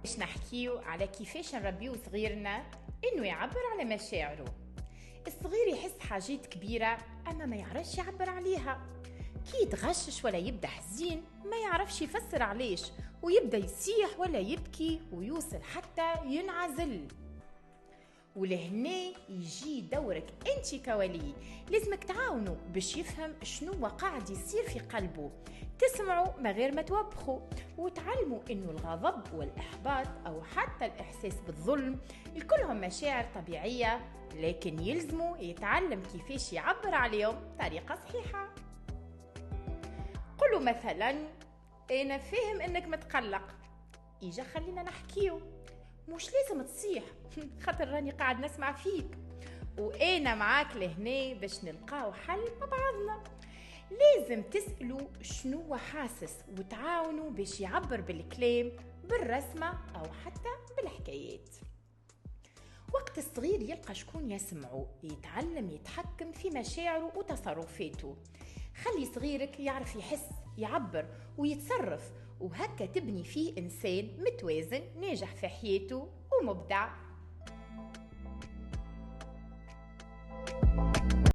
باش نحكيو على كيفاش نربيو صغيرنا انه يعبر على مشاعره. الصغير يحس حاجات كبيرة اما ما يعرفش يعبر عليها، كي يتغشش ولا يبدا حزين ما يعرفش يفسر علاش، ويبدا يصيح ولا يبكي ويوصل حتى ينعزل. ولهنا يجي دورك انت كولي، لازمك تعاونوا باش يفهم شنو قاعد يصير في قلبه، تسمعوا ما غير ما توبخوا، وتعلموا انه الغضب والاحباط او حتى الاحساس بالظلم الكلهم مشاعر طبيعية، لكن يلزموا يتعلم كيفاش يعبر عليهم بطريقة صحيحة. قولوا مثلا انا فاهم انك متقلق، اجا خلينا نحكيو، مش لازم تصيح خاطر راني قاعد نسمع فيك، وانا معاك لهنا باش نلقاو حل مع بعضنا. لازم تسألوا شنو حاسس وتعاونوا باش يعبر بالكلام، بالرسمة او حتى بالحكايات. وقت الصغير يلقى شكون يسمعه يتعلم يتحكم في مشاعره وتصرفاته. خلي صغيرك يعرف يحس يعبر ويتصرف، وهكا تبني فيه إنسان متوازن ناجح في حياته ومبدع